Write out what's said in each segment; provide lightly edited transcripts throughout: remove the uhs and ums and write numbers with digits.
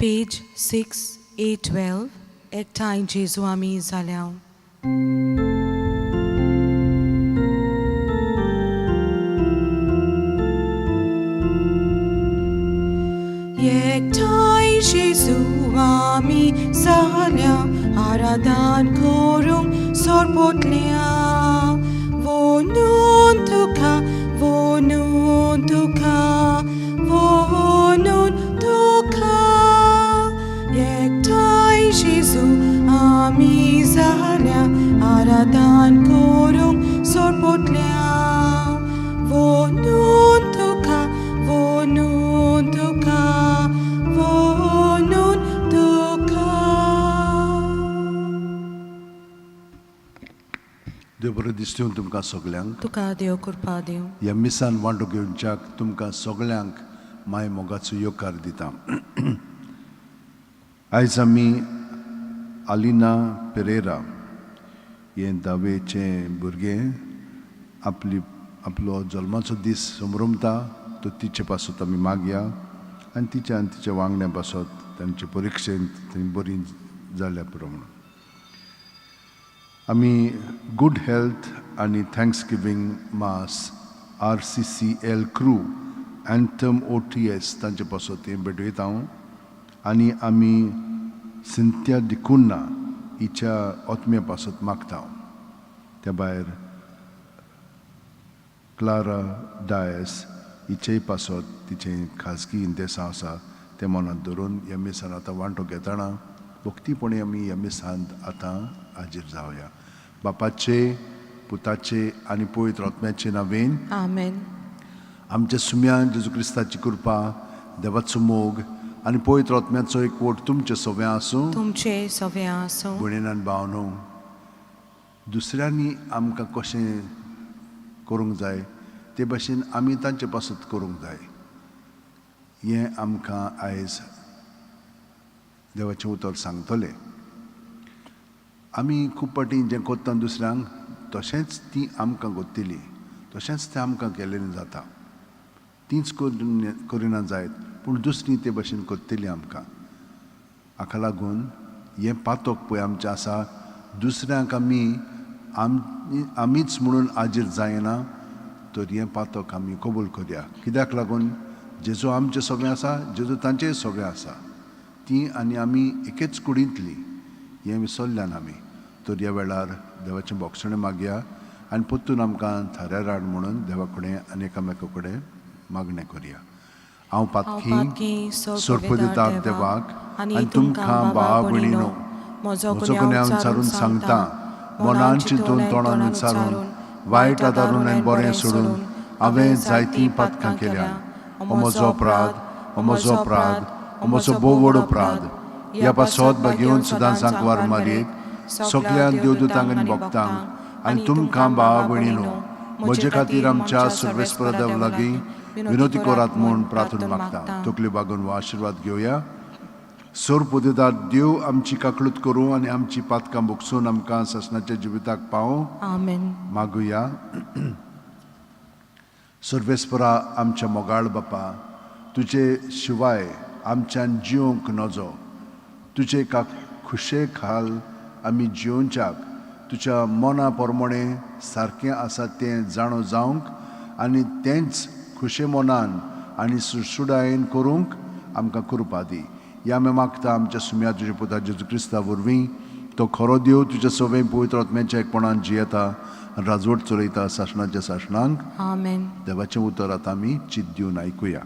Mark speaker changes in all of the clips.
Speaker 1: Page 6A12 एकठांय जेजू आमी जाल्या एकठांय जेजू आमी जाल्या आराधन करूंक सोरपोटल्या वोनून तुका वोनून तुका वोनून तुका एकठांय जेजू आमी जाल्या आराधन करूंक सोरपोटल्या वोनून तुका वोनून तुका वोनून तुका.
Speaker 2: देव बरो दिसत्यो तुमकां सगल्यांक.
Speaker 1: तुका देव कृपा दिवं.
Speaker 2: ह्या मिसान वांटो घेवच्याक तुमकां सगल्यांक माय मोगाचो येवकार दिता. आयज आमी आलिना पेरेरा हे दावेचें भुरगें आपलो जल्माचो दीस संभ्रमता तो तिचे पासत आमी मागया आनी तिच्या वांगड्या पासत तांचे परिक्षेंत थंय बरी जाल्या पुरो म्हणून आमी गूड हेल्थ आनी थँक्स गिवींग मास RCCL क्रू एंथम OTS तांचे पासत हें भेटयता हांव आनी आमी सिंथिया डिकुन्ना हिच्या ओतम्या पासत मागता हांव. त्या भायर क्लारा डायस हिचेय पासत तिचें खाजगी इंदेसां आसा ते मनांत धरून ह्या मिसान आतां वांटो घेतना भक्तीपणी आमी ह्या मिसांत आतां हाजीर जावया. बापाचे पुताचे आनी पवित्र आत्म्याचे नांवेन
Speaker 1: आमेन.
Speaker 2: आमच्या सुम्यान जेजू क्रिस्ताची कृपा देवाचो मोग आनी पवित्र आत्म्याचो एकवट तुमचे सगळ्यां आसूं.
Speaker 1: तुमचे सगळ्यां आसूं.
Speaker 2: भयणीन आनी भावनो दुसऱ्यांनी आमकां कशें करूंक जाय ते भाशेन आमी तांचे पासत करूंक जाय. हें आमकां आयज देवाचें उतर सांगतलें. आमी खूब फावटी जें कोत्ता दुसऱ्यांक तशेंच तीं आमकां कोत्तिलीं तशेंच तें आमकां केलेलें जाता. तींच करिना जायत पूण दुसरीं ते भाशेन कोत्तिलीं आमकां. हाका लागून हें पातक पळय आमचें आसा दुसऱ्यांक आमीच म्हणून हाजीर जायना तर हें पातक आमी कबूल करया. कित्याक लागून जेजू आमचें सगळें आसा जेजू तांचेंय सगळें आसा. तीं आनी आमी एकेच कुडींतलीं हें विसरल्यान आमी. तर ह्या वेळार देवाचें बोगसणें मागया आनी परतून आमकां थाऱ्यार हाड म्हणून देवा कडेन आनी एकामेका कडेन मागणें करया. हांव पातकी सोडपदितात देवाक आनी तुमकां भावा भयणीनो म्हजो गुन्यांव विचारून सांगता मनान चिंतून तोंडान विचारून वायट आदारून आनी बरें सोडून हांवें जायतीं पातकां केल्या. हो म्हजो अपराध हो म्हजो अपराध हो म्हजो भोव व्हड अपराध. ह्या पासत घेवन सुद्दां सांकवार मारयेक सगळ्या देवदूतांक आनी भक्तांक आनी तुमकां भावा भयणीनो म्हजे खातीर आमच्या सर्वेस्परा देवा लागीं विनोदी करात म्हूण प्रार्थना मागता. तकली बागून हो आशिर्वाद घेवया. सोर पुदितात देव आमची काकळूत करूं आनी आमची पातकां भोगसून आमकां ससनाच्या जिविताक पावूं.
Speaker 1: आमेन.
Speaker 2: मागुया. सर्वेस्परा आमच्या मोगाळ बापा तुजे शिवाय आमच्यान जिवंक नजो. तुजे खुशे खाल आमी जिवच्याक तुज्या मना प्रमाणें सारकें आसा तें जाणो जावंक आनी तेंच खुशे मनान आनी सुडसुडायेन करूंक आमकां कृपा दी. ह्या आमी मागता आमच्या सुम्या तुज्या पुता जेजू क्रिस्ता वरवीं. तो खरो देव तुज्या सगळें पवित्र आत्म्याच्या एकपणान जियेता आनी राजवट चलयता सासणाच्या सासणांक.
Speaker 1: आमेन.
Speaker 2: देवाचें उतर आतां आमी चित दिवन आयकुया.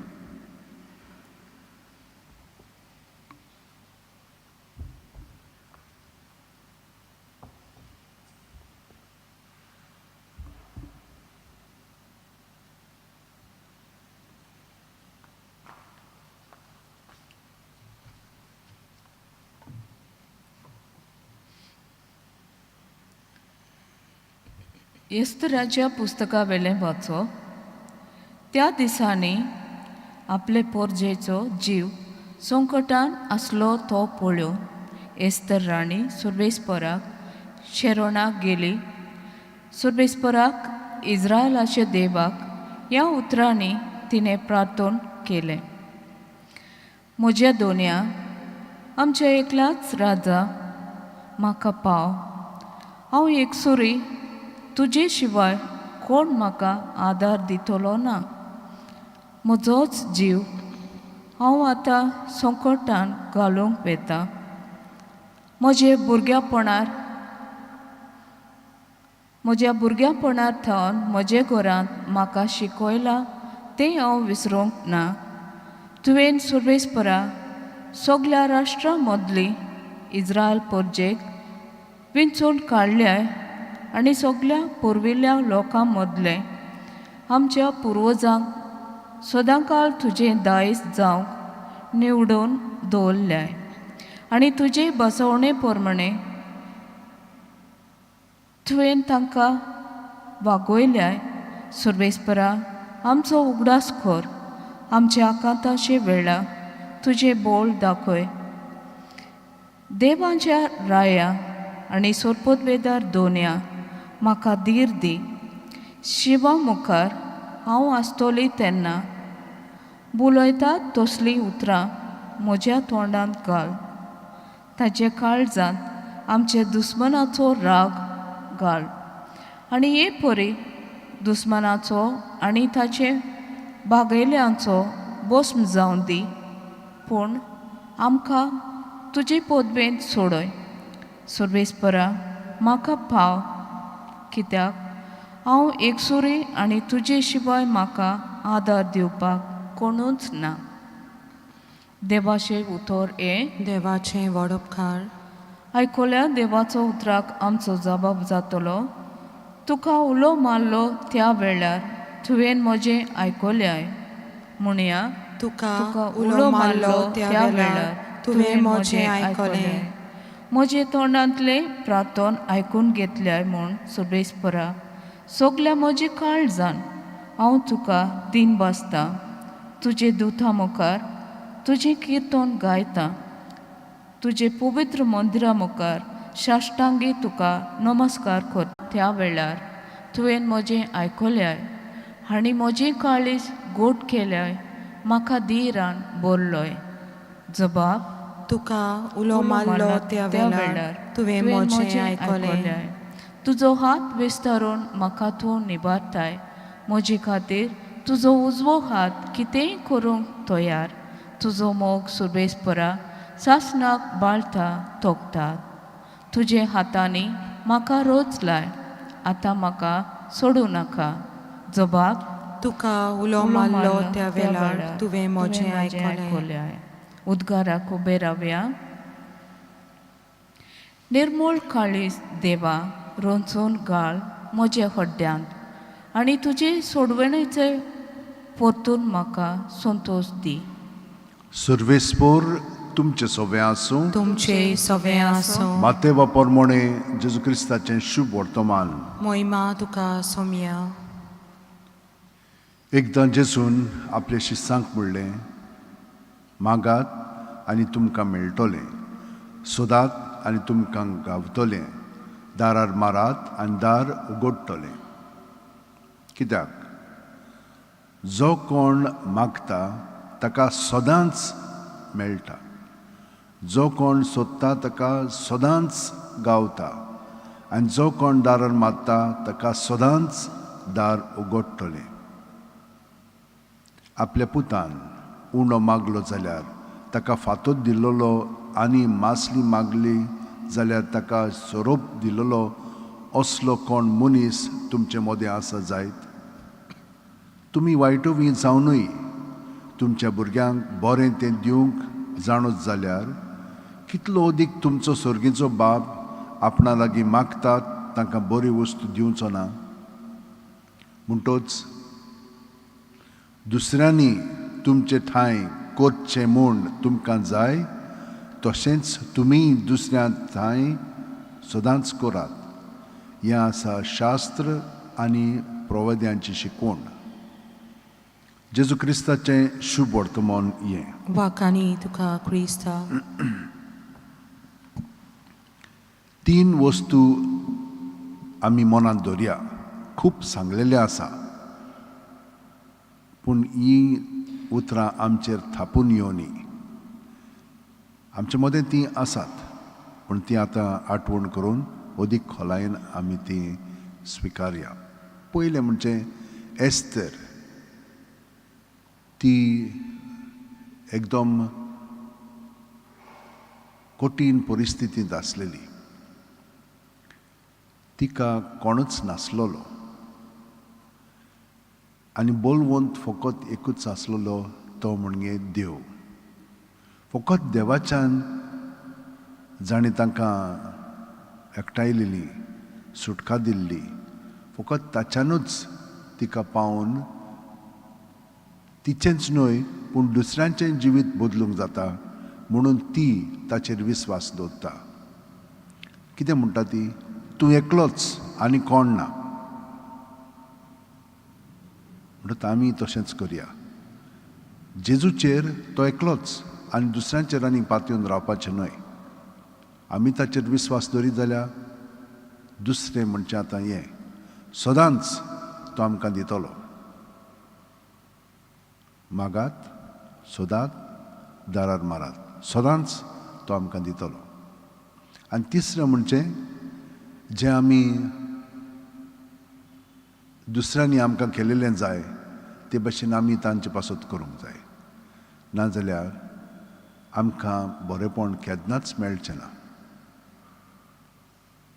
Speaker 3: एस्तराच्या पुस्तका वेलें वाचो. त्या दिसांनी आपले पोरजेचो जीव संकटान आसलो तो पळोवन एस्तर राणी सुर्वेस्पराक शेरोणाक गेली. सुर्वेस्पराक इस्रायलाच्या देवाक ह्या उतरांनी तिणें प्रार्थना केलें. म्हज्या दोनया आमच्या एकल्याच राजा म्हाका पाव. हांव एकसुरी तुजे शिवाय कोण म्हाका आदार दितलो ना. म्हजोच जीव हांव आतां संकटान घालूंक वेता. म्हज्या भुरग्यापणार थावन म्हजे घरांत म्हाका शिकयलां तें हांव विसरूंक ना. तुवें सर्वेस्परा सगळ्या राष्ट्रां मदली इस्रायल परजेक विंचून काडल्याय आनी सगळ्या पुर्विल्ल्या लोकां मदले आमच्या पुर्वजांक सदांकाळ तुजें दायज जावंक निवडून दवरल्याय आनी तुजे बसवणे प्रमाणे तुवें तांकां वागयल्याय. सर्वेस्परा आमचो उगडास कर. आमच्या आकांताचे वेळा तुजे बोल दाखय. देवाच्या राया आनी सोर्पोतवेदार दोनया म्हाका धीर दी. शिवा मुखार हांव आसतोली तेन्ना बुलयतात तसलीं उतरां म्हज्या तोंडांत घाल. ताचे काळजांत आमचे दुस्मनाचो राग घाल आनी हे परी दुस्मनाचो आनी ताचे भागयल्यांचो भस्म जावन दी. पूण आमकां तुजे पोदवेंत सोडय. सर्वेस्परा म्हाका पाव, कित्याक हांव एकसुरी आनी तुजे शिवाय म्हाका आदार दिवपाक कोणूच ना. देवाचें उतर
Speaker 1: देवाचें व्हड उपकार.
Speaker 3: आयकल्या देवाचो उतराक आमचो जबाब जातलो. तुका उलो मारलो त्या वेळार तुवें म्हजें आयकल्याय. म्हणया
Speaker 1: तुका उलो मारलो त्या वेळार तुवें म्हजें आयकलें.
Speaker 3: म्हजे तोंडांतले प्रार्थन आयकून घेतल्याय म्हूण सर्वेस्परा सगल्या म्हजे काळजान हांव तुका दिन बासतां. तुजे दुता मुखार तुजें किर्तन गायतां. तुजे पवित्र मंदिरा मुखार साश्टांगी तुका नमस्कार कर. त्या वेळार तुवें म्हजें आयकल्याय आनी म्हजें काळीज गोड केल्याय. म्हाका धीरान बोरलोय. जबाब
Speaker 1: तुका उलो मारलो त्या वेळार तुवें म्हजें आयकलें.
Speaker 3: तुजो हात विस्तारून म्हाका तूं निबारताय. म्हजे खातीर तुजो उजवो हात कितेंय करूंक तयार. तुजो मोग सर्वेस्परा सासणाक बाळटा तोखतात. तुजे हातांनी म्हाका रोज लाय. आतां म्हाका सोडूं नाका. जबाब
Speaker 1: तुका उलो मारलो त्या वेळार तुवें म्हजें आयकलें.
Speaker 3: उद्गाराक उबे रावया. निर्मळ काळीज देवा रोंचून घाल म्हज्या हड्ड्यांत आनी तुजे सोडवणेचे परतून म्हाका संतोश दी.
Speaker 2: सर्वेस्पोर तुमचे सोबे आसूं.
Speaker 1: तुमचें सवें आसूं.
Speaker 2: मातेवा पोरमोणे जेजू क्रिस्ताचें शुभ वर्तमान.
Speaker 1: मोहिमा तुका सोम्या.
Speaker 2: एकदां जेजून आपल्या शिस्सांक म्हणलें, मागात आनी तुमकां मेळटलें, सोदात आनी तुमकां गावतलें, दारार मारात आनी दार उगडटलें. कित्याक जो कोण मागता ताका सदांच मेळटा, जो कोण सोदता ताका सदांच गावता, आनी जो कोण दारार मारता ताका सदांच दार उगडटलें. आपल्या पुतान उणो मागलो जाल्यार ताका फातोच दिल्लो आनी मासली मागली जाल्यार ताका सोरोप दिल्लो असलो कोण मनीस तुमचे मदें आसा जायत. तुमी वायटूय जावनूय तुमच्या भुरग्यांक बरें तें दिवंक जाणत जाल्यार कितलो अदीक तुमचो सर्गीचो बाब आपणा लागीं मागतात तांकां बरी वस्तू दिवचो ना. म्हणटच दुसऱ्यांनी तुमचे ठांय करचें म्हूण तुमकां जाय तशेंच तुमी दुसऱ्या ठांय सदांच करात. हें आसा शास्त्र आनी प्रवाद्यांची शिकवण. जेजू क्रिस्ताचें शुभ वर्तमान हें.
Speaker 1: वाकानी तुका क्रिस्ता.
Speaker 2: 3 वस्तू आमी मनांत दवरया. खूब सांगलेले आसा, पूण हीं उतरां आमचेर थापून येवनी. आमचे मदें ती आसात, पूण ती आतां आठवण करून अदीक खोलायेन आमी ती स्विकारया. पयलें म्हणजे एस्तर. ती एकदम कठीण परिस्थितींत आसलेली. तिका कोणूच नासलोलो आनी बोलवंत फकत एकूच आसलोलो, तो म्हणजे देव. फकत देवाच्यान जाणें तांकां एकठांयलेली, सुटका दिल्ली. फकत ताच्यानूच तिका पावून तिचेंच न्हय पूण दुसऱ्यांचें जिवीत बदलूंक जाता म्हणून ती ताचेर विस्वास दवरता. कितें म्हणटा ती? तूं एकलोच आनी कोण ना. म्हणटा आमी तशेंच करया. जेजूचेर तो एकलोच आनी दुसऱ्यांचेर आनी पातयेवन रावपाचें न्हय. आमी ताचेर विस्वास दवरीत जाल्यार दुसरें म्हणचें आतां हें सदांच तो आमकां दितलो. मागात, सोदात, दारार मारात, सदांच तो आमकां दितलो. आनी तिसरें म्हणचें जें आमी दुसऱ्यांनी आमकां केलेलें जाय ते भशेन आमी तांचे पासत करूंक जाय. नाजाल्यार आमकां बरेंपण केन्नाच मेळचें ना.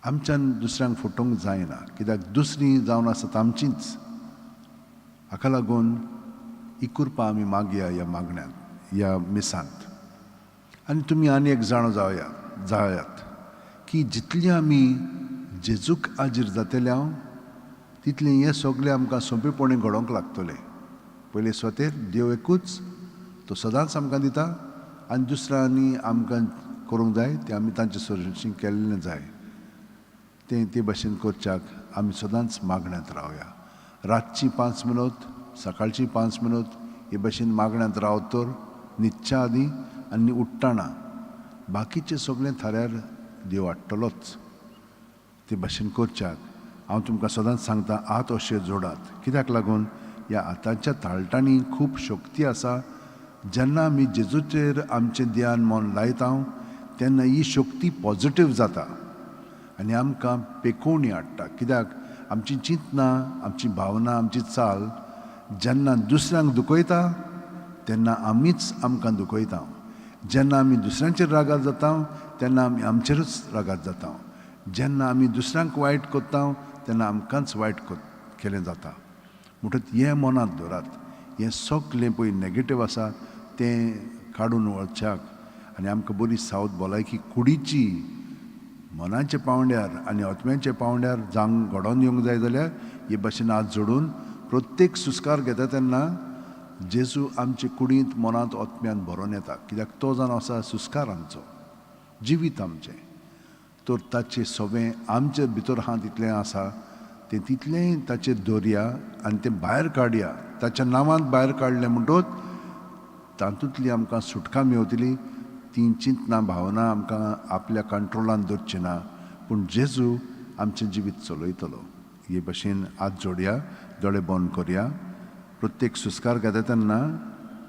Speaker 2: आमच्यान दुसऱ्यांक फटोवंक जायना, कित्याक दुसरीं जावन आसात आमचींच. हाका लागून ही कृपा आमी मागया ह्या मागण्यांत, ह्या मिसांत. आनी तुमी आनी एक जाणो जायात की जितली आमी जेजूक हाजीर जातले तितलें हें सगळें आमकां सोंपेपणी घडोवंक लागतलें. पयले स्वतेर देव एकूच, तो सदांच आमकां दिता. आनी दुसऱ्यांनी आमकां करूंक जाय तें आमी तांचे सरशीं केल्लें जाय ते भशेन करच्याक आमी सदांच मागण्यांत रावया. रातची 5 मिनट, सकाळची 5 मिनट हे भशेन मागण्यांत रावत तर न्हिदच्या आदीं आनी उठ्ठाना बाकीचें सगळें थाऱ्यार देव हाडटलोच. ते भशेन करच्याक हांव तुमकां सदांच सांगता, हात अशे जोडात. कित्याक लागून ह्या हातांच्या ताळटांनी खूब शक्ती आसा. जेन्ना आमी जेजूचेर आमचें ध्यान मन लायता तेन्ना ही शक्ती पॉजिटीव जाता आनी आमकां पेखोवणी हाडटा. कित्याक आमची चिंतना, आमची भावना, आमची चाल जेन्ना दुसऱ्यांक दुखयता तेन्ना आमीच आमकां दुखयता. जेन्ना आमी दुसऱ्यांचेर रागार जाता तेन्ना आमी आमचेरूच रागार जाता. जेन्ना आमी दुसऱ्यांक वायट कोत्ता तेन्ना आमकांच वायट केलें जाता. म्हणटच हें मनांत दवरात. हें सगळें पळय नॅगेटीव आसा तें काडून वळच्याक आनी आमकां बरी सावध भलायकी कुडीची मनाच्या पावंड्यार आनी आत्म्याच्या पावंड्यार जावंक घडोवन येवंक जाय जाल्यार हे भशेन हात जोडून प्रत्येक सुस्कार घेता तेन्ना जेजू आमचे कुडींत मनांत आत्म्यान भरोवन येता. कित्याक तो जावन आसा सुस्कार आमचो, जिवीत आमचें. तर ताचें सगळें आमचे भितर आहा तितलें आसा तें तितलें ताचेर दवरया आनी तें भायर काडया. ताच्या नांवांत भायर काडलें म्हणटच तातूंतली आमकां सुटका मेवतली. ती चिंतना भावना आमकां आपल्या कंट्रोलान दवरची ना, पूण जेजू आमचें जिवीत चलयतलो. हे भशेन हात जोडया, दोळे बंद करया. प्रत्येक सुस्कार घेता तेन्ना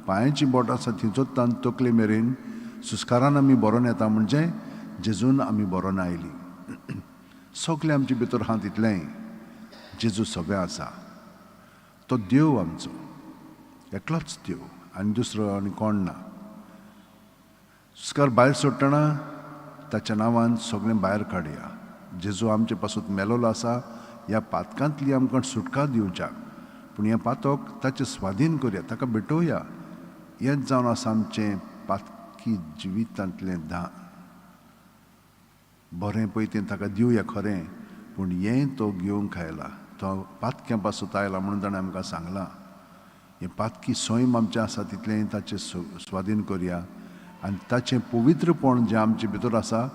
Speaker 2: पांयाची बोट आसा थिंचोच तान तकले मेरेन सुस्कारान आमी बरोवन येता म्हणजे जेजून आमी बरोवन आयली. सगळें आमचे भितर आहा तितलें जेजू सगळें आसा. तो देव आमचो, एकलोच देव आनी दुसरो आनी कोण ना. सुस्कार भायर सोडटना ताच्या नांवान सगळें भायर काडया. जेजू आमचे पासून मेलोलो आसा ह्या पातकांतली आमकां सुटका दिवच्याक. पूण हें पातक ताचें स्वाधीन करया, ताका भेटोवया. हेंच जावन आसा आमचें पातकी जिवितांतलें बरें पळय तें ताका दिवया खरें. पूण हें तो घेवंक आयला, तो पातक्या पासून आयला म्हणून ताणें आमकां सांगलां. हें पातकी सैम आमचें आसा तितलें ताचें स्वाधीन करया आनी ताचें पवित्रपण जें आमचे भितर आसा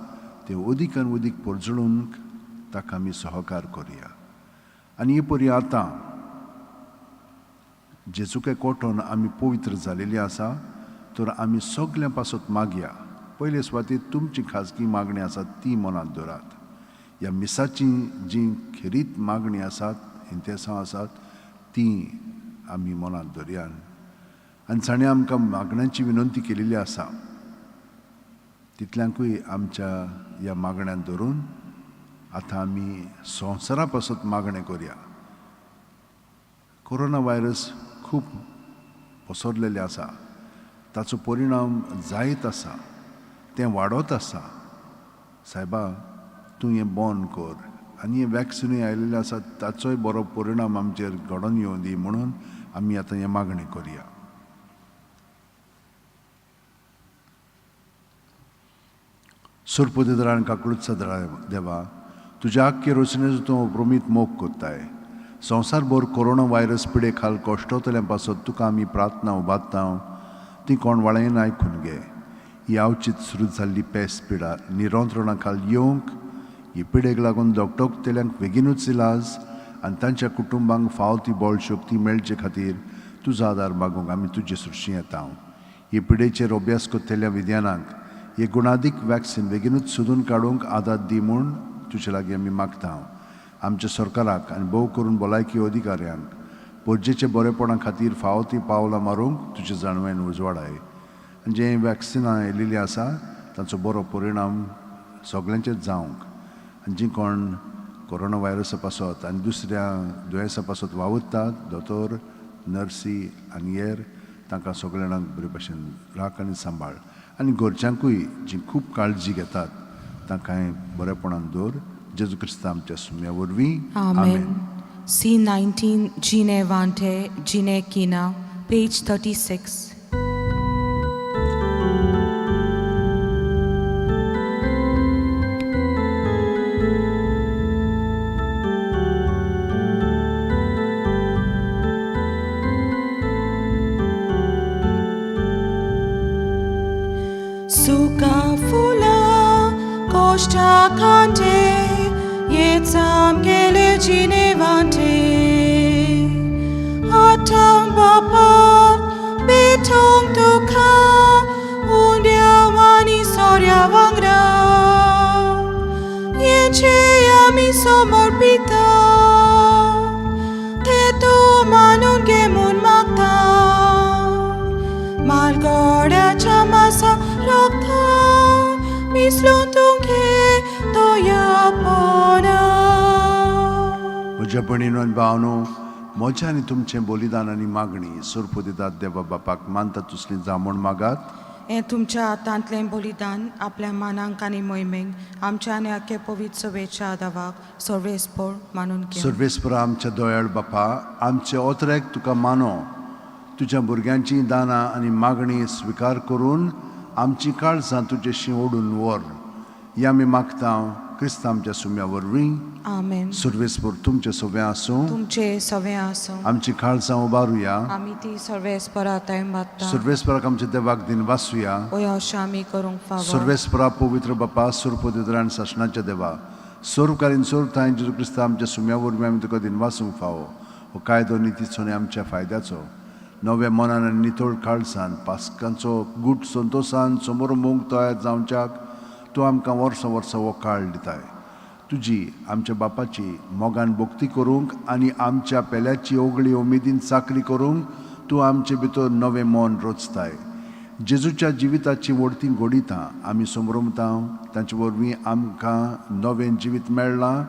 Speaker 2: तें अदीक आनी अदीक परजळूंक ताका आमी सहकार करया. आनी हे परी आतां जेजूके कोठोन आमी पवित्र जालेलीं आसा तर आमी सगळ्यां पासून मागया. पयले सुवातेर तुमची खाजगी मागणी आसा ती मनांत दवरात. ह्या मिसाची जी खेरीत मागणी आसात, इंतेसां आसात ती आमी मनांत दवरया. आनी ताणें आमकां मागण्यांची विनंती केलेली आसा. तितल्यांकूय आमच्या ह्या मागण्यांत धरून आतां आमी संवसारा पासत मागणें करुया. कोरोना व्हायरस खूब पसरलेले आसा, ताचो परिणाम जायत आसा, तें वाडत आसा. सायबा, तूं हें बंद कर आनी हें वॅक्सिनूय आयिल्लें आसा, ताचोय बरो परिणाम आमचेर घडोवन येवं दी म्हणून आमी आतां हें मागणी करुया. सुरपुदिदरान काकुळुत्सा देवा, तुज्या आख्खे रचनेचो तूं अप्रमीत मोग कोत्ताय. संवसारभर कोरोना व्हायरस पिडे खाल कश्टवतल्यां पासत तुका आमी प्रार्थना उबारता, ती कोणवाळेन आयकून घे. ही आवचीत सुरू जाल्ली पेस्त पिडा निरंत्रणा खाल येवंक, ही पिडेक लागून दोगटोगतेल्यांक बेगीनूच इलाज आनी तांच्या कुटुंबांक फावो ती बळशक्ती मेळचे खातीर तुजो आदार मागूंक आमी तुजे सुरशी येता. ही पिडेचेर अभ्यास कोत्तेल्या विद्यानांक हे गुणादीक वॅक्सिन बेगीनूच सोदून काडूंक आदार दी म्हूण तुजे लागीं आमी मागता. आमच्या सरकाराक आनी भोव करून भलायकी अधिकाऱ्यांक पोरजेचे बरेपणा खातीर फावो ती पावलां मारूंक तुजे जाणवेन उजवाडाय. आनी जे वॅक्सिनां येयलेलीं आसा तांचो बरो परिणाम सगळ्यांचेच जावंक, आनी जी कोण कोरोना व्हायरसा पासत आनी दुसऱ्या दुयेंसां पासत वावुरतात, दोतोर, नर्सी आनी हेर, तांकां सगळ्या जाणांक बरे भशेन राख आनी सांबाळ. आनी घरच्यांकूय जी खूब काळजी घेतात तांकांय बरेपणान दवर. जेजू क्रिस्त आमच्या सुम्या वरवीं.
Speaker 1: Amen. C19 Gine Vante Gine Kina, page 36. Suka fula koshta kante yetzam gele Gine Vante atam bapa betong duka undia wani sorya vangra yeche ami somorbita te tu manun gemun magta margoda chamasa rokta misluntunke toya pona.
Speaker 2: म्हज्या भणीनो आनी भावनो, म्हजें आनी तुमचें बलिदान आनी मागणी सुरपू दितात देवा बापाक मानता तुसली जावं म्हूण मागात.
Speaker 1: हें तुमच्या हातांतलें बलिदान आपल्या मानांक आनी मोहिमेक आमच्या आनी आख्खे पवित्र सभेच्या आदावाक सर्वेस्पर मानून घेवं.
Speaker 2: सर्वेस्परा आमच्या दोयाळ बापा, आमचे ओतरेक तुका मानो, तुज्या भुरग्यांची दानां आनी मागणी स्विकार करून आमची काळजां तुजेशी ओडून व्हर. ही आमी मागता क्रिस्त आमच्या सुम्या वरवीं.
Speaker 1: आमेन.
Speaker 2: सर्वेस्पर तुमचे सगळें आसूं,
Speaker 1: तुमचे सवे आसूं
Speaker 2: आमची काळजां उबारुया.
Speaker 1: आमी ती सर्वेस्परा तायम बात्ता
Speaker 2: सर्वेस्पराक आमच्या देवाक दिन वाचुया.
Speaker 1: ओय अशें आमी करूंक फावो.
Speaker 2: सर्वेस्परा पवित्र बापा, सुरपदिदरान शासनाच्या देवा, स्वरूपकारीन स्वरूपताय जेजू क्रिस्त आमच्या सुम्या वरवीं आमी तुका दिन वाचूंक फावो. हो कायदो नितीचो आनी आमच्या फायद्याचो नव्या मनान आनी नितळ काळजान पास्कांचो गूट संतोशान समोर मोग तयार जावच्याक तूं आमकां वर्सां वर्सां हो काळ दिताय. तुजी आमच्या बापाची मोगान भक्ती करूंक आनी आमच्या पेल्याची ओगळी उमेदीन चाकरी करूंक तूं आमचे भितर नवें मन रचताय. जेजूच्या जिविताची वडती घोडिता आमी समरमता. तांचे वरवीं आमकां नवें जिवीत मेळ्ळां.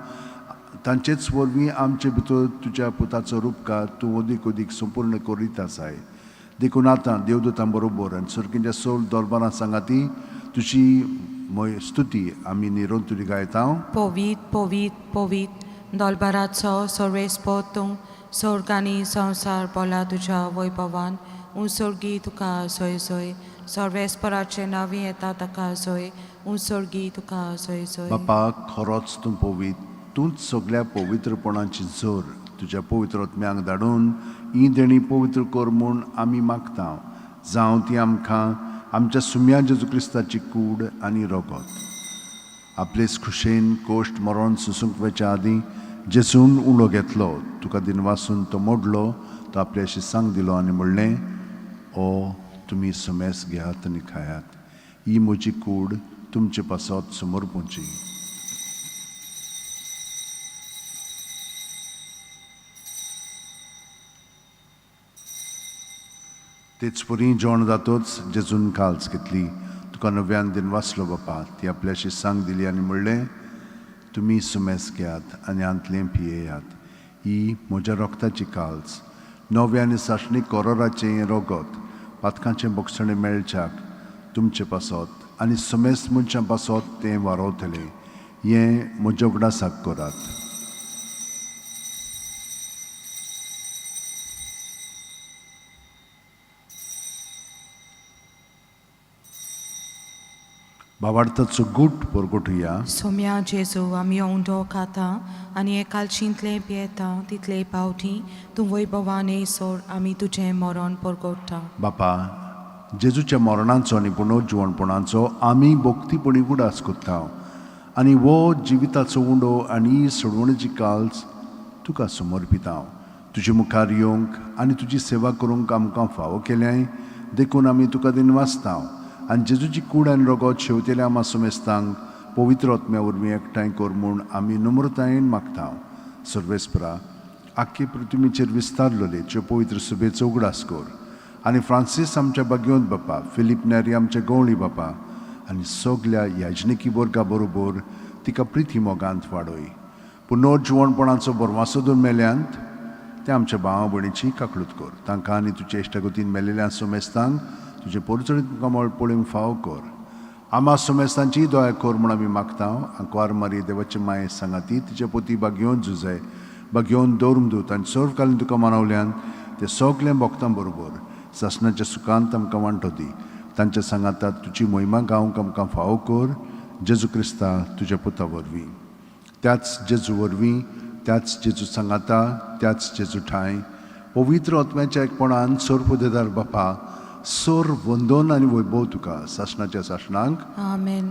Speaker 2: तांचेच वरवीं आमचे भितर तुज्या पुताचो उपकार तूं अदीक अदीक संपूर्ण करीत आसाय. देखून आतां देवदूतां बरोबर आनी सर्गीच्या सोल दरबारां सांगाती तुजी स्तुती आमी निरंतरी गायता.
Speaker 1: पवीत पवीत पवीत दोलबाराचो सर्वेस्पर तूं सर्ग आनी संवसार बोला तुज्या वैभवान उंसर्गी तुका सोय सोय. सर्वेस्पराचें नांवी येता ताका सोय. उंसर्गी तुका सोय सोय.
Speaker 2: बापा, खरोच तूं पवीत. तूंच सगळ्या पवित्रपणाची जोर तुज्या पवित्र आत्म्यांक धाडून ही देणी पवित्र कर म्हूण आमी मागता. जावं ती आमकां आमच्या सुम्या जेजू क्रिस्ताची कूड आनी रगत. आपलेच खुशेन कोश्ट मरण सुसूंक वेच्या आदीं जेजून उलो घेतलो, तुका दिन वाचून तो मोडलो, तो आपल्याशी सांग दिलो आनी म्हणलें, ओ तुमी समेस घेयात आनी खायात. ही म्हजी कूड तुमचे पासत समोर पोंची. तेच परी जेवण जातोच जेजून काल्स घेतली. तुका नव्यान दिन वाचलो बापा ती आपल्याशी सांग दिली आनी म्हणलें तुमी सुमेस घेयात आनी आंतलें पियेयात ही म्हज्या रोगताची काल्स नवे आनी साशणी कोरोराचें रोगत पातकांचें बोगसणें मेळच्याक तुमचे पासत आनी सुमेस मनशां पासत तें वारोवतलें हें म्हज्या उगडासाक करात. भावार्थाचो गूट परगोटुया.
Speaker 1: सोम्या जेजू आमी ओंडो खाता आनी एकालशींतलें पियेता तितले पावटी तूं वैभवान येसोर आमी तुजें मरण परगोडटा.
Speaker 2: बापा जेजूच्या मरणाचो आनी पुनर्जीवणपणाचो आमी भोक्तीपणी उडास कोत्ता आनी वो जिविताचो उंडो आनी सोडवणेची काल्स तुका समर्पिता. तुजे मुखार येवंक आनी तुजी सेवा करूंक आमकां फावो केल्याय देखून आमी तुका दिन वाचता आनी जेजूची कूड आनी रोगत शेवतेल्या आमा सुमेस्तांक पवित्र आत्म्या वरवीं एकठांय कर म्हूण आमी नम्रतायेन मागता. सर्वेस्परा आख्खे पृथ्वीचेर विस्तारलोले च्यो पवित्र सुबेचो उगडास कर आनी फ्रांसीस आमच्या बागयोंत बापा फिलीप नेरी आमचे गवळी बापा आनी सगल्या याजनिकी वर्गा बरोबर तिका प्रिती मोगांत वाडय. पुनर्जीवणपणाचो बरवासो दोन मेल्यांत ते आमच्या भावा भयणीची काकळूत कर. तांकां आनी तुजे इश्टगतीन मेलेल्या सुमेस्तांक तुजे परचडीत कमळ पळोवंक फाव कर. आमा सुमेस्तांची दोया कर म्हूण आमी मागता. आंकवार मारी देवाचे माये सांगाती तिच्या पोती बागयोन झुजय बागयोन दवरून दूत आनी सर्वकालीन तुका मानवल्यान ते सगल्या भक्तां बरोबर ससनाच्या सुखांत आमकां वांटो दी. तांच्या सांगातात तुजी मोहिमा गावंक आमकां फावो कर. जेजू क्रिस्ता तुज्या पुता वरवीं त्याच जेजू वरवीं त्याच जेजू सांगाता त्याच जेजू ठाय पवित्र आत्म्याच्या एकपणान सोर पुदेदार बापा सोर वंदन आनी वैभव तुका सासणाच्या सासणांक
Speaker 1: आमेन.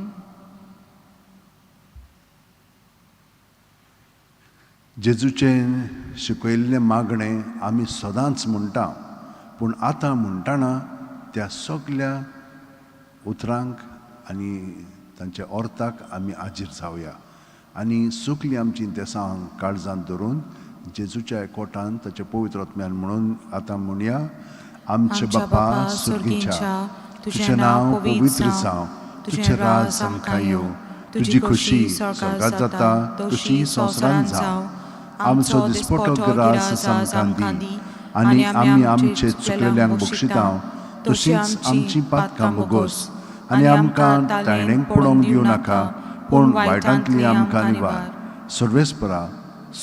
Speaker 2: जेजूचें शिकयल्लें मागणें आमी सदांच म्हणटा पूण आतां म्हणटाना त्या सगल्या उतरांक आनी तांच्या अर्थाक आमी आजीर जावया आनी सुकली आमची ते सांग काळजांत धरून जेजूच्या एकवटान ताच्या पवित्र आत्म्यान म्हणून आतां म्हणया. आमचे बापा सुर्गीच्या तुजें नांव पवित्र जावं तुजें राज आमकां येवं तुजी खुशी स्वर्गांत जाता तशी संवसारांत जावं. आमचो दिसपटो गिरास आमकां दी आनी आमी आमचे चुकलेल्यांक बक्षिता तशींच आमची पातकां बोगोस आनी आमकां तायणेक पडोवंक दिवं नाका पूण वायटांतली आमकां निवार. सर्वेस्परा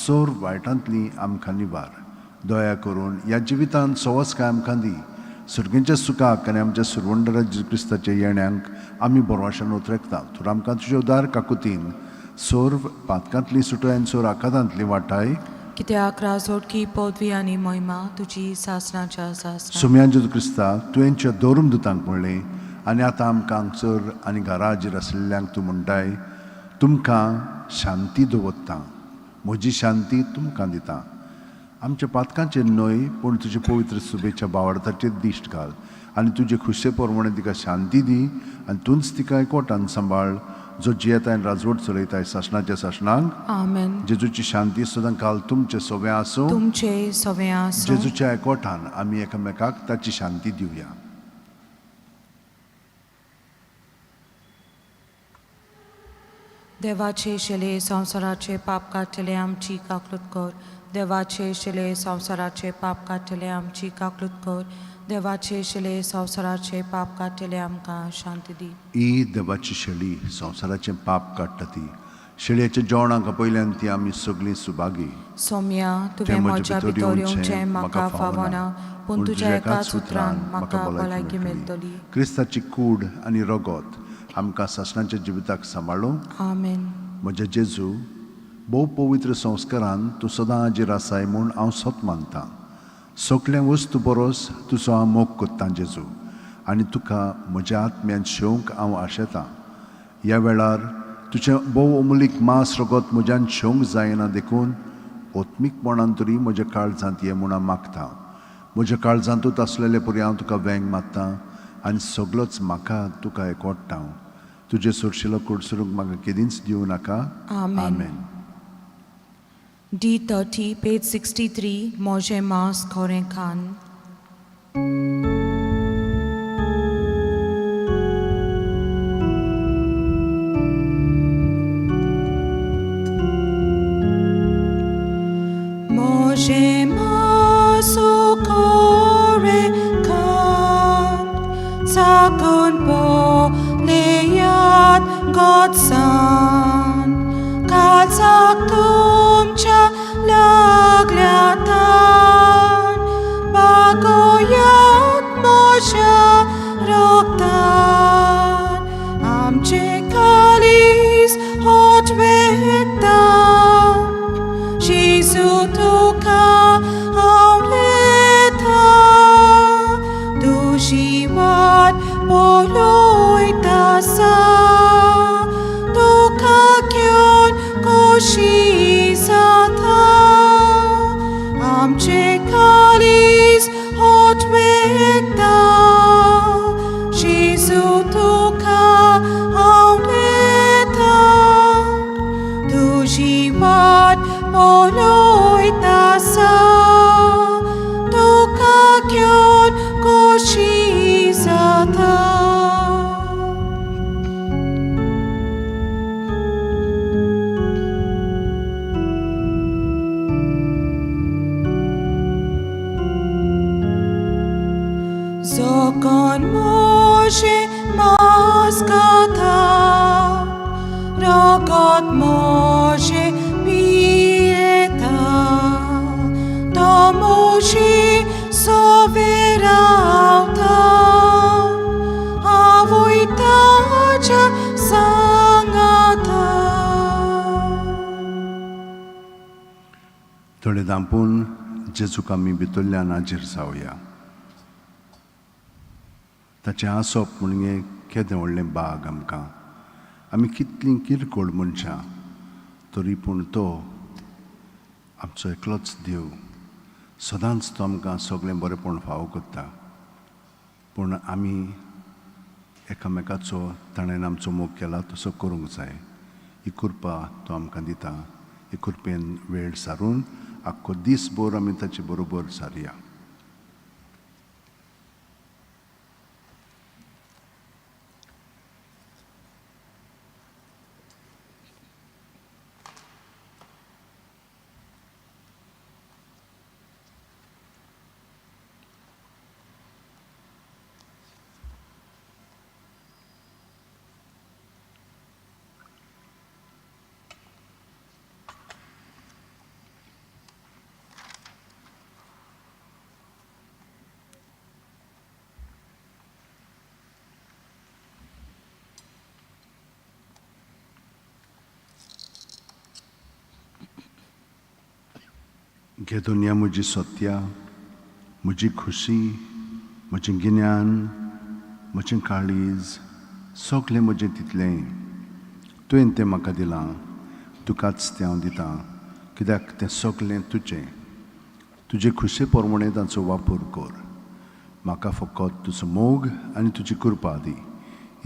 Speaker 2: सोर वायटांतली आमकां निवार. दया करून ह्या जिवितांत सवस्काय आमकां दी. सुर्गेच्या सुखाक आनी आमच्या सुरवंडरा जेजू क्रिस्ताच्या येण्याक आमी बरवाशान उतरकता. तर आमकां तुजे उदार काकुतीन सोर पातकांतली सुटय आनी सोर आकांतांतली वाटाय
Speaker 1: कित्याक राजोडकी पदवी आनी महिमा तुजी सासणाच्या सासणा.
Speaker 2: सुम्या जेजू क्रिस्ता तुवेंच्या दौरून दुतांक म्हणलें आनी आतां आमकां हांगसर आनी घरा हाजीर आसलेल्यांक तूं म्हणटाय तुमकां शांती दवरता म्हजी शांती तुमकां दिता. आमच्या पातकांचेर न्हय पूण तुजे पवित्र सुबेच्या भावार्थाचेर दिश्ट घाल आनी तुजे खुशे परमणे तिका शांती दी आनी तूंच तिका एकवटान सांबाळ जो जियेताय राजवट चलयताय सासणाच्या सासणांक
Speaker 1: आमेन.
Speaker 2: जेजूची शांती सदां काल तुमचे सगळें आसूं.
Speaker 1: तुमचे सगळें आसूं.
Speaker 2: जेजूच्या एकवटान आमी एकामेकाक ताची शांती दिवया.
Speaker 1: देवाचे शेले संवसाराचे पाप काडटले आमची काकलूत कर. देवाचे शेले संवसाराचे पाप काडटले आमची काकलूत कर. देवाचे शेले संवसाराचे पाप काडटले आमकां शांती दी.
Speaker 2: ही देवाची शेळी संवसाराचें पाप काडटा ती शेळयेच्या जेवणाक पयल्यान ती आमी सगळीं सुभागी.
Speaker 1: सोम्या तुवें म्हज्या भितर येवचें म्हाका फावना पूण तुज्या एकाच उतरान म्हाका भलायकी मेळटली.
Speaker 2: क्रिस्ताची कूड आनी रगत आमकां सासणाच्या जिविताक सांबाळूं.
Speaker 1: आमेन.
Speaker 2: म्हज्या जेजू भोव पवित्र संस्कारान तूं सदां हाजीर आसाय म्हूण हांव सत मानतां. सगळ्या वस्तू बरोस तुजो हांव मोग कोत्तां जेजू आनी तुका म्हज्या आत्म्यान शेवंक हांव आशेतां. ह्या वेळार तुजें भोव अमुलीक मास रगत म्हज्यान शेवंक जायना देखून ओत्मीकपणान तरी म्हज्या काळजांत ये म्हूण हांव मागतां. म्हज्या काळजांतूच आसलेले परी हांव तुका वेंग मारतां आनी सगळोच म्हाका तुका एकवटां. तुजे सुरशिलो कुडसरूंक म्हाका केदींच दिवं नाका. आमेन.
Speaker 1: D30 page 63 मोजे मास खोरें खान. Godson, kalsak तुमच्या लागल्यातान बागोयात मोशा रोगतान आमचे कालीस होत वेगतान Jesu तुका आवलेता दुजीवात पलोयतासा तुका घेवन कोशी जाता आमचे कालीस होत वेगता Jesu तुका आवलेता दुजीवात पलोयतासा तुका घेवन कोशी जाता Zokon Moshe maskata Rogot Moshe pieta To Moshe soverauta Avoitaja sangata
Speaker 2: थोडे दांपून जेजूक आमी भितरल्यान हाजीर जावया ताचें आसप म्हणजे केदें व्हडलें बाग आमकां आमी कितलीं किरकोळ मनशां तरी पूण तो आमचो एकलोच देव सदांच तो आमकां सगळें बरेंपण फावो करता पूण आमी एकामेकाचो ताणें आमचो मोग केला तसो करूंक जाय ही कृपा तो आमकां दिता ही कृपेन वेळ सारून आख्खो दीसभर आमी ताचे बरोबर सारया घे दुनिया म्हजी सत्या म्हजी खुशी म्हजें गिन्यान म्हजें काळीज सगळें म्हजें तितलें तुवें तें म्हाका दिलां तुकाच तें हांव दितां कित्याक तें सगळें तुजें तुजे खुशे प्रमाणें ताचो वापर कर म्हाका फकत तुजो मोग आनी तुजी कृपा दी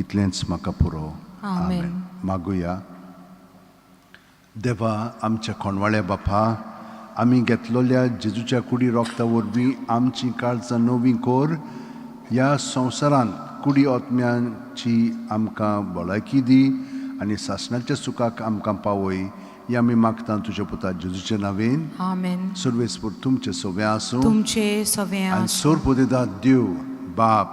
Speaker 2: इतलेंच म्हाका पुरो
Speaker 1: आमेन.
Speaker 2: मागुया देवा आमच्या कोणवाळ्या बापा आमी घेतलोल्या जेजूच्या कुडी रोगता वरवीं आमची काळजां नवीं कोर ह्या संवसारांत कुडी ओतम्यांची आमकां भलायकी दी आनी सासणाच्या सुखाक आमकां पावय ही आमी मागता तुज्या पुता जेजूच्या नांवेन
Speaker 1: आमेन
Speaker 2: सर्वेस्पर तुमचें सगळें आसूं
Speaker 1: तुमचे सगळें
Speaker 2: आनी सोर पोदेदा देव बाप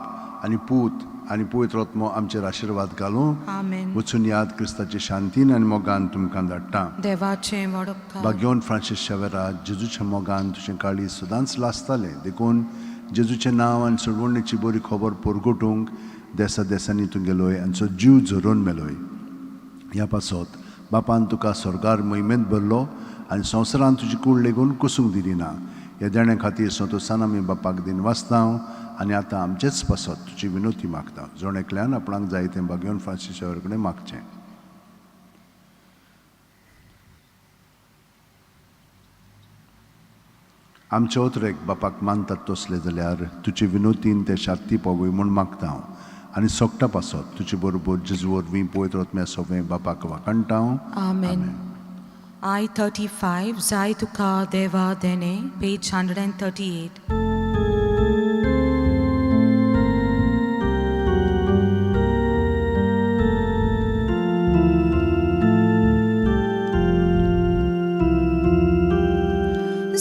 Speaker 2: आनी पूत आनी पवित्र आत्मो आमचेर आशिर्वाद घालूं
Speaker 1: आमेन
Speaker 2: वचून याद क्रिस्ताचे शांतीन आनी मोगान तुमकां धाडटा
Speaker 1: देवाचे वडका
Speaker 2: भाग्यवन फ्रांसीस शावेरा जेजूच्या मोगान तुजें काळी सदांच लासतालें देखून जेजूचें नांव आनी सोडवणेची बरी खबर परगटूंक देसा देसांनी तूं गेलोय आनी तो जीव झरोवन मेलोय ह्या पासत बापान तुका स्वर्गार मोहिमेंत भरलो आनी संवसारान तुजी कूड लेगून कुसूंक दिली ना ह्या देण्या खातीर संतोसान आमी बापाक दिन वाचता आनी आतां आमचेच पासत तुजी विनोती मागता जोण एकल्यान आपणाक जाय तें भाग्यवन फ्रांसीस शावेरा कडेन मागचें आमच्या उतरेक बापाक मानतात तसले जाल्यार तुजे विनोतीन ते शांती पावय म्हूण मागता हांव आनी सोगटा पासत तुजे बरोबर जेजू वरवीं पवित्र आत्म्या सगळें बापाक वाकणटा हांव
Speaker 1: आमेन I-35 जाय तुका देवा देणे पेज 138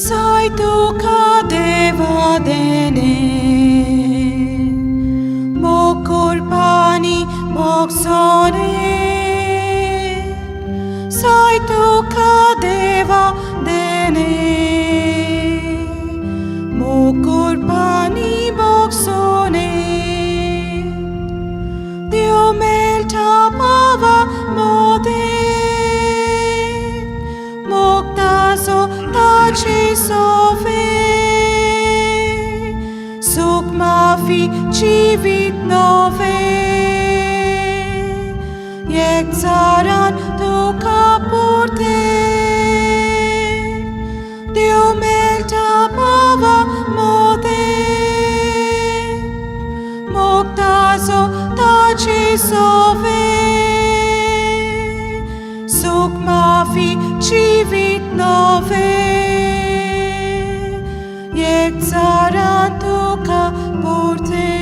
Speaker 1: जाय तुका देवा देणे मोग कुर्बानी मोग सोने sai tu kadeva dene mokur pani boksone Dio melta pava mode moktazo taci sove sukma fi civit nove Yek zaran tu kapurte Dio melta pava mode Moktazo taci sove Sukma fi civit nove Yek zaran tu kapurte